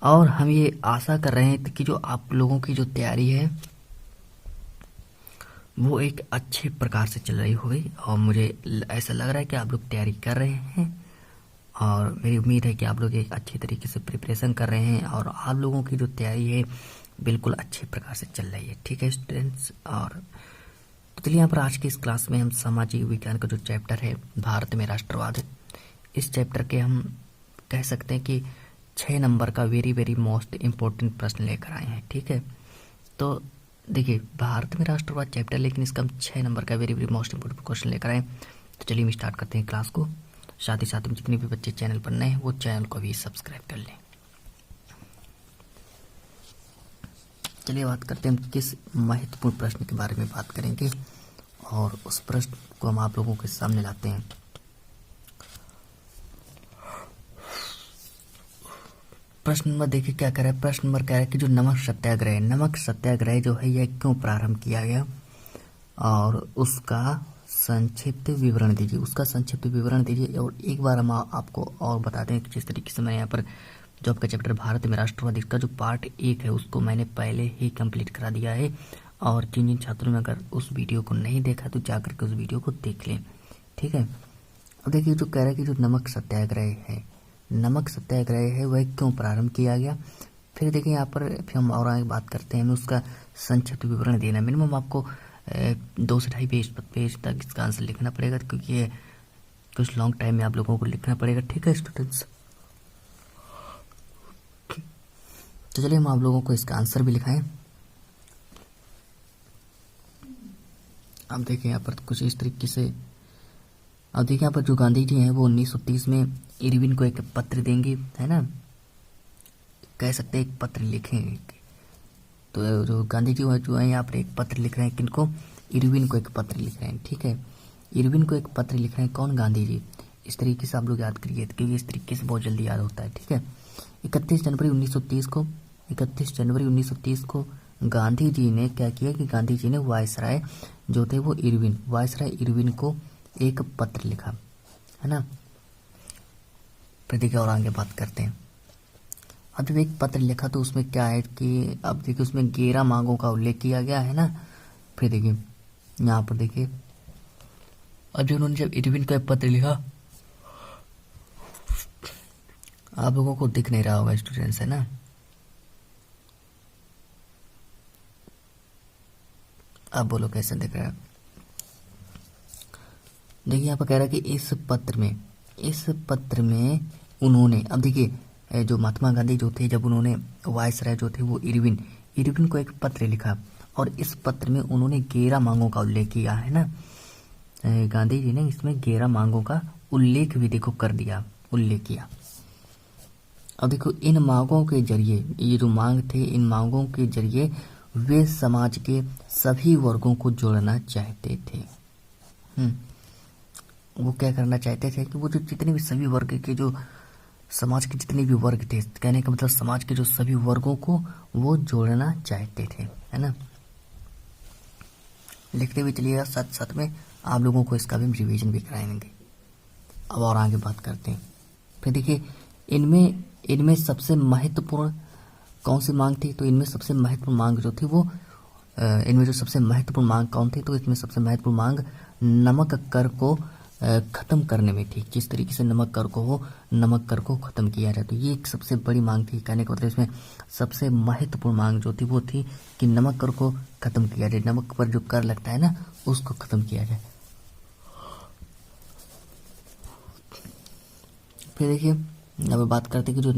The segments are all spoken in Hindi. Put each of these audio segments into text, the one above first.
और हम ये आशा कर रहे हैं कि जो आप लोगों की जो तैयारी है वो एक अच्छे प्रकार से चल रही होगी, और मुझे ऐसा लग रहा है कि आप लोग तैयारी कर रहे हैं, और मेरी उम्मीद है कि आप लोग एक अच्छे तरीके से प्रिपरेशन कर रहे हैं और आप लोगों की जो तैयारी है बिल्कुल अच्छे प्रकार से चल रही है। ठीक है स्टूडेंट्स, और तो चलिए यहाँ पर आज की इस क्लास में हम सामाजिक विज्ञान का जो चैप्टर है भारत में राष्ट्रवाद, इस चैप्टर के हम कह सकते हैं कि 6 नंबर का वेरी वेरी मोस्ट इम्पोर्टेंट प्रश्न लेकर आए हैं। ठीक है, तो देखिए भारत में राष्ट्रवाद चैप्टर, लेकिन इसका हम 6 नंबर का very very most important question लेकर आए। तो चलिए हम स्टार्ट करते हैं क्लास को। साथ ही साथ में जितने भी बच्चे चैनल पर नए हैं वो चैनल को भी सब्सक्राइब कर लें। चलिए बात करते हैं हम किस महत्वपूर्ण प्रश्न के बारे में बात करेंगे, और उस प्रश्न को हम आप लोगों के सामने लाते हैं। प्रश्न नंबर देखिए क्या कह रहा है। प्रश्न नंबर कह रहा है कि जो नमक सत्याग्रह जो है यह क्यों प्रारंभ किया गया, और उसका संक्षिप्त विवरण दीजिए। और एक बार हम आपको और बता दें कि जिस तरीके से मैं यहाँ पर जो आपका चैप्टर भारत में राष्ट्रवाद, इसका जो पार्ट 1 है उसको मैंने पहले ही कंप्लीट करा दिया है, और जिन छात्रों ने अगर उस वीडियो को नहीं देखा तो जाकर के उस वीडियो को देख लें। ठीक है, अब देखिए जो कह रहा है कि जो नमक सत्याग्रह है वह क्यों प्रारंभ किया गया। फिर देखिए यहाँ पर फिर हम और आगे बात करते हैं, हमें उसका संक्षिप्त विवरण देना। मिनिमम आपको 2 से 2.5 पेज तक इसका आंसर लिखना पड़ेगा, क्योंकि ये कुछ लॉन्ग टाइम में आप लोगों को लिखना पड़ेगा। ठीक है स्टूडेंट्स, तो चलिए हम आप लोगों को इसका आंसर भी लिखाएं। अब देखिए यहाँ पर कुछ इस तरीके से, अब देखिए यहाँ पर जो गांधी जी हैं वो 1930 में इरविन को एक पत्र देंगे, है ना, कह सकते हैं एक पत्र लिखेंगे। तो जो गांधी जी जो है यहाँ पर एक पत्र लिख रहे हैं, किनको, इरविन को एक पत्र लिख रहे हैं। ठीक है, इरविन को एक पत्र लिख रहे हैं, कौन, गांधी जी। इस तरीके से आप लोग याद करिए, क्योंकि इस तरीके से बहुत जल्दी याद होता है। ठीक है, 31 जनवरी 1930 को गांधी जी ने क्या किया कि गांधी जी ने वायसराय जो थे वो इरविन को एक पत्र लिखा, है ना। फिर देखिए और आगे बात करते हैं। अब जब एक पत्र लिखा तो उसमें क्या है कि अब देखिए उसमें 11 मांगों का उल्लेख किया गया है ना। फिर देखिए यहाँ पर देखिए, अब जो उन्होंने जब इरविन का पत्र लिखा, आप लोगों को दिख नहीं रहा होगा स्टूडेंट्स, है ना। अब बोलो कैसे दिख रहा है। देखिए यहाँ पर कह रहा है कि इस पत्र में उन्होंने, अब देखिए जो महात्मा गांधी जो थे, जब उन्होंने वायसराय जो थे वो इरविन को एक पत्र लिखा, और इस पत्र में उन्होंने 11 मांगों का उल्लेख किया, है ना। गांधी जी ने इसमें 11 मांगों का उल्लेख भी देखो कर दिया, उल्लेख किया। अब देखो इन मांगों के जरिए, ये जो मांग थे, इन मांगों के जरिए वे समाज के सभी वर्गों को जोड़ना चाहते थे। वो क्या करना चाहते थे कि वो जो जितने भी सभी वर्ग के, जो समाज के जितने भी वर्ग थे, कहने का मतलब समाज के जो सभी वर्गों को वो जोड़ना चाहते थे, है ना। लिखते हुए चलिएगा, साथ साथ में आप लोगों को इसका भी रिवीजन भी कराएंगे। अब और आगे बात करते हैं। फिर देखिए इनमें सबसे महत्वपूर्ण कौन सी मांग थी, तो इनमें सबसे महत्वपूर्ण मांग जो थी वो, इनमें जो सबसे महत्वपूर्ण मांग कौन थी, तो इसमें सबसे महत्वपूर्ण मांग नमक कर को खत्म करने में थी। जिस तरीके से नमक कर को खत्म किया जाए, तो ये एक सबसे बड़ी मांग थी। कहने का मतलब इसमें सबसे महत्वपूर्ण मांग जो थी वो थी कि नमक कर को खत्म किया जाए, नमक पर जो कर लगता है ना उसको खत्म किया जाए। फिर देखिए अब बात करते हैं कि जो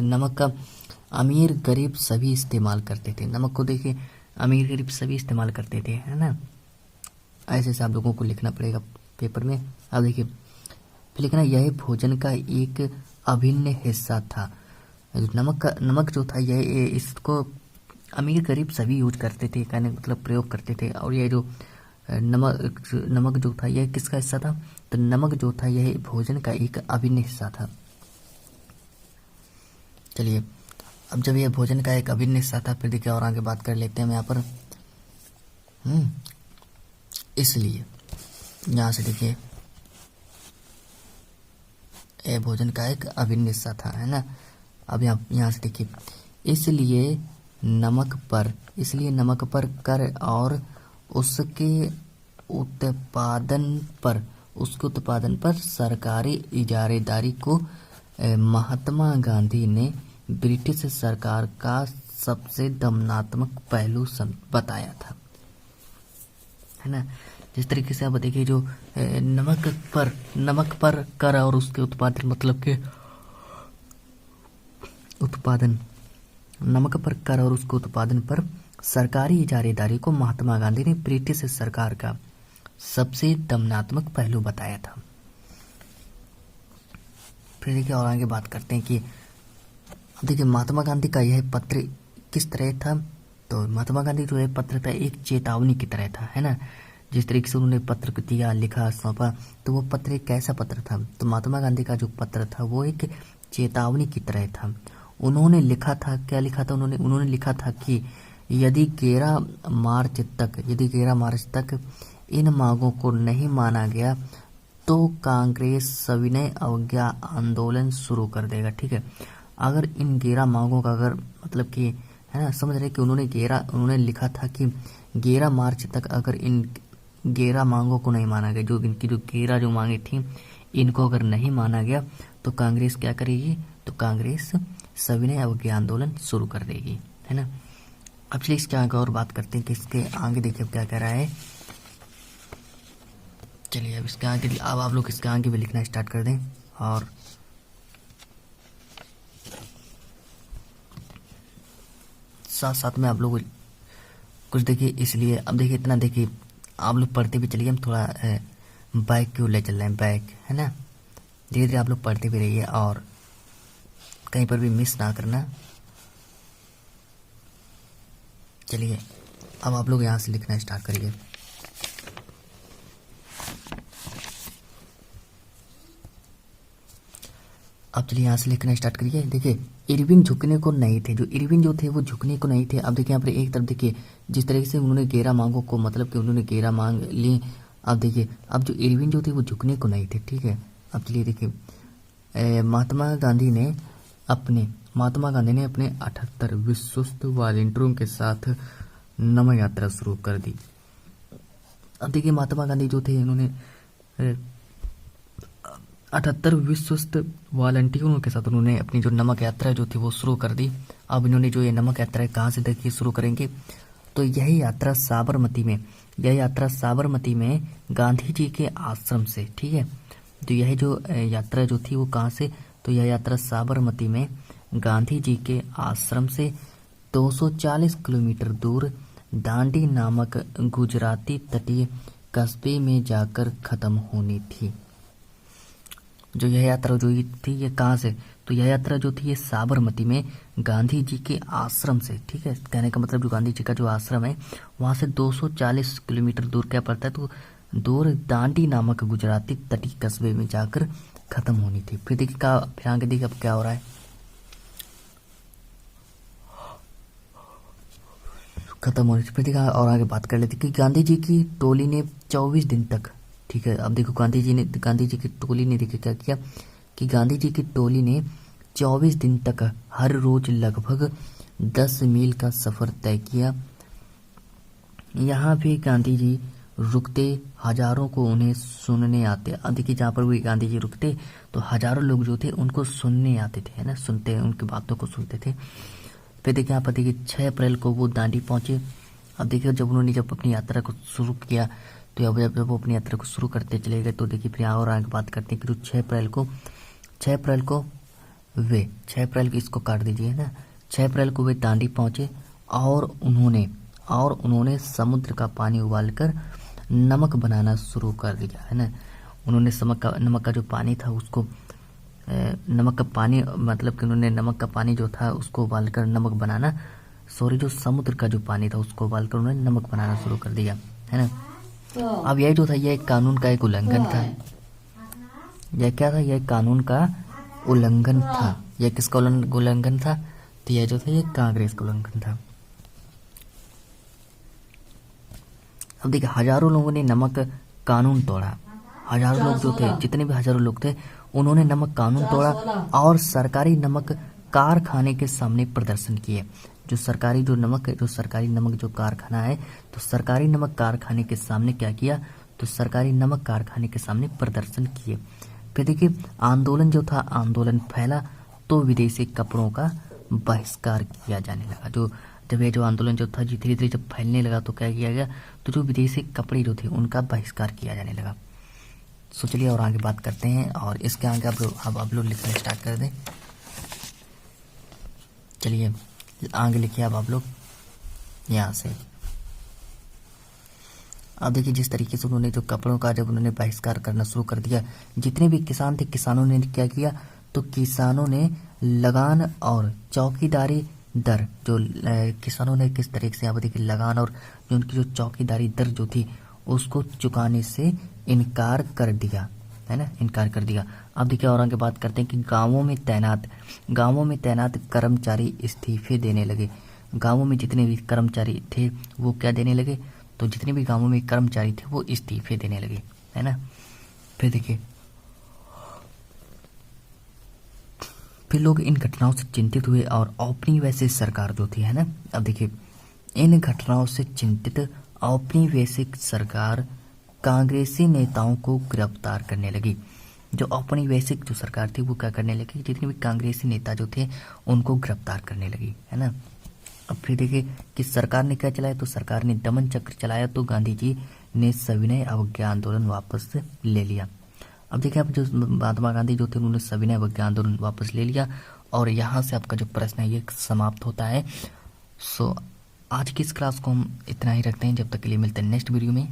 नमक का अमीर गरीब सभी इस्तेमाल करते थे। नमक को देखिए अमीर गरीब सभी इस्तेमाल करते थे, है ना। ऐसे से आप लोगों को लिखना पड़ेगा पेपर में। अब देखिए फिर लिखना, यह भोजन का एक अभिन्न हिस्सा था। नमक जो था यह, इसको अमीर गरीब सभी यूज करते थे, कहने का मतलब प्रयोग करते थे। और यह जो नमक जो था यह किसका हिस्सा था, तो नमक जो था यह भोजन का एक अभिन्न हिस्सा था। चलिए अब जब यह भोजन का एक अभिन्न हिस्सा था, फिर देखिए और आगे बात कर लेते हैं हम यहाँ पर। इसलिए यहाँ से देखिए यह भोजन का एक अभिन्न हिस्सा था, है ना। अब यहाँ से देखिए, इसलिए नमक पर कर और उसके उत्पादन पर सरकारी इजारेदारी को महात्मा गांधी ने ब्रिटिश सरकार का सबसे दमनात्मक पहलू बताया था, है ना। जिस तरीके से आप देखिए, जो नमक पर कर और उसके उत्पादन, मतलब के उत्पादन, नमक पर कर और उसके उत्पादन पर सरकारी इजारेदारी को महात्मा गांधी ने ब्रिटिश सरकार का सबसे दमनात्मक पहलू बताया था। फिर देखिए और आगे बात करते हैं कि देखिए महात्मा गांधी का यह पत्र किस तरह था। तो महात्मा गांधी जो है पत्र था एक चेतावनी की तरह था, है ना। जिस तरीके से उन्होंने पत्र को दिया, लिखा, सौंपा, तो वो पत्र एक कैसा पत्र था। तो महात्मा गांधी का जो पत्र था वो एक चेतावनी की तरह था। उन्होंने लिखा था, क्या लिखा था उन्होंने लिखा था कि यदि 11 मार्च तक इन मांगों को नहीं माना गया तो कांग्रेस सविनय अवज्ञा आंदोलन शुरू कर देगा। ठीक है, अगर इन 11 मांगों का, अगर मतलब कि, है ना, समझ रहे कि उन्होंने लिखा था कि 11 मार्च तक अगर इन 11 मांगों को नहीं माना गया, जो इनकी जो 11 जो मांगे थी, इनको अगर नहीं माना गया तो कांग्रेस क्या करेगी, तो कांग्रेस सविनय अवज्ञा आंदोलन शुरू कर देगी, है ना। अब चलिए इसके आगे और बात करते हैं कि इसके आगे देखिए क्या कह रहा है। चलिए अब इसके आगे, अब आप लोग इसके आगे भी लिखना स्टार्ट कर दें। और साथ साथ में आप लोग कुछ देखिए, इसलिए अब देखिए इतना देखिए, आप लोग पढ़ते भी चलिए, हम थोड़ा बैक की ओर ले चल रहे हैं, बैक, है ना। धीरे धीरे आप लोग पढ़ते भी रहिए और कहीं पर भी मिस ना करना। चलिए अब आप लोग यहाँ से लिखना स्टार्ट करिए। अब चलिए यहाँ से लिखना स्टार्ट करिए। देखिए इरविन झुकने को नहीं थे, जो इरविन जो थे वो झुकने को नहीं थे। अब देखिए यहाँ पर एक तरफ देखिए जिस तरीके से उन्होंने 11 मांगों को, मतलब कि उन्होंने 11 मांग ली। अब देखिए, अब जो इरविन जो थे वो झुकने को नहीं थे, ठीक है। अब चलिए देखिए, महात्मा गांधी ने अपने 78 विश्वस्त वॉलंटियरों के साथ नमक यात्रा शुरू कर दी। अब देखिए महात्मा गांधी जो थे, इन्होंने 78 विश्वस्त वॉलंटियरों के साथ उन्होंने अपनी जो नमक यात्रा जो थी वो शुरू कर दी। अब इन्होंने जो ये नमक यात्रा कहाँ से देखिए शुरू करेंगे, तो यही यात्रा साबरमती में गांधी जी के आश्रम से, ठीक है। तो यह जो यात्रा जो थी वो कहाँ से, तो यह यात्रा साबरमती में गांधी जी के आश्रम से 240 किलोमीटर दूर दांडी नामक गुजराती तटीय कस्बे में जाकर खत्म होनी थी। जो यह यात्रा जो थी ये कहाँ से, तो यह यात्रा जो थी ये साबरमती में गांधी जी के आश्रम से, ठीक है। कहने का मतलब जो गांधी जी का जो आश्रम है वहाँ से 240 किलोमीटर दूर क्या पड़ता है, तो दूर दांडी नामक गुजराती तटीय कस्बे में जाकर खत्म होनी थी। फिर देखिए फिर आगे देखिए अब क्या हो रहा है, खत्म होनी थी। फिर देखिए और आगे बात कर लेते कि गांधी जी की टोली ने 24 दिन तक, ठीक है। अब देखो गांधी जी की टोली ने देखिए क्या किया कि गांधी जी की टोली ने 24 दिन तक हर रोज लगभग 10 मील का सफर तय किया। यहाँ भी गांधी जी रुकते, हजारों को उन्हें सुनने आते। अब देखिए जहाँ पर भी गांधी जी रुकते तो हजारों लोग जो थे उनको सुनने आते थे, है ना, सुनते, उनकी बातों को सुनते थे। फिर देखिए यहाँ पर देखिए 6 अप्रैल को वो दांडी पहुंचे। अब देखिए जब उन्होंने अपनी यात्रा को शुरू किया, तो अब जब वो अपनी यात्रा को शुरू करते चले गए, तो देखिए फिर यहाँ और आगे बात करते हैं कि 6 अप्रैल को इसको काट दीजिए ना। 6 अप्रैल को वे दांडी पहुंचे और उन्होंने समुद्र का पानी उबालकर नमक बनाना शुरू कर दिया, है ना। उन्होंने नमक का जो पानी था उसको, नमक का पानी मतलब कि उन्होंने नमक का पानी जो था उसको उबालकर नमक बनाना, जो समुद्र का जो पानी था उसको उबालकर उन्होंने नमक बनाना शुरू कर दिया, है ना। अब यह जो था यह कानून का एक उल्लंघन था। यह क्या था, यह कानून का उल्लंघन था। यह किसका उल्लंघन था, तो यह जो था यह कांग्रेस का उल्लंघन था। अब देखिए हजारों लोगों ने नमक कानून तोड़ा। हजारों लोग जो थे, जितने भी हजारों लोग थे, उन्होंने नमक कानून तोड़ा और सरकारी नमक कारखाने के सामने प्रदर्शन किए। जो सरकारी जो नमक है, जो सरकारी नमक जो कारखाना है, तो सरकारी नमक कारखाने के सामने क्या किया, तो सरकारी नमक कारखाने के सामने प्रदर्शन किए। फिर देखिए आंदोलन जो था, आंदोलन फैला तो विदेशी कपड़ों का बहिष्कार किया जाने लगा। जो जब ये जो आंदोलन जो था धीरे धीरे जब फैलने लगा तो क्या किया गया, तो जो विदेशी कपड़े जो थे उनका बहिष्कार किया जाने लगा। सो चलिए और आगे बात करते हैं, और इसके आगे अब आप लोग लिखना स्टार्ट कर दें। चलिए आगे लिखिए अब आप लोग यहाँ से। अब देखिए जिस तरीके से उन्होंने जो कपड़ों का जब उन्होंने बहिष्कार करना शुरू कर दिया, जितने भी किसान थे किसानों ने क्या किया, तो किसानों ने लगान और चौकीदारी दर जो किसानों ने किस तरीके से, अब देखिए लगान और जो उनकी जो चौकीदारी दर जो थी उसको चुकाने से इनकार कर दिया, है ना, इनकार कर दिया। अब देखिए और आगे बात करते हैं कि गांवों में तैनात कर्मचारी इस्तीफे देने लगे। गांवों में जितने भी कर्मचारी थे वो क्या देने लगे, तो जितने भी गांवों में कर्मचारी थे वो इस्तीफे देने लगे, है ना। फिर देखिए फिर लोग इन घटनाओं से चिंतित हुए और औपनिवेशिक सरकार जो थी, है ना। अब देखिए इन घटनाओं से चिंतित औपनिवेशिक सरकार कांग्रेसी नेताओं को गिरफ्तार करने लगी। जो औपनिवेशिक जो सरकार थी वो क्या करने लगी, जितने भी कांग्रेसी नेता जो थे उनको गिरफ्तार करने लगी, है ना। अब फिर देखिए कि सरकार ने क्या चलाया, तो सरकार ने दमन चक्र चलाया, तो गांधी जी ने सविनय अवज्ञा आंदोलन वापस ले लिया। अब देखिए अब जो महात्मा गांधी जो थे उन्होंने सविनय अवज्ञा आंदोलन वापस ले लिया, और यहाँ से आपका जो प्रश्न है ये समाप्त होता है। सो आज की इस क्लास को हम इतना ही रखते हैं, जब तक के लिए मिलते हैं नेक्स्ट वीडियो में।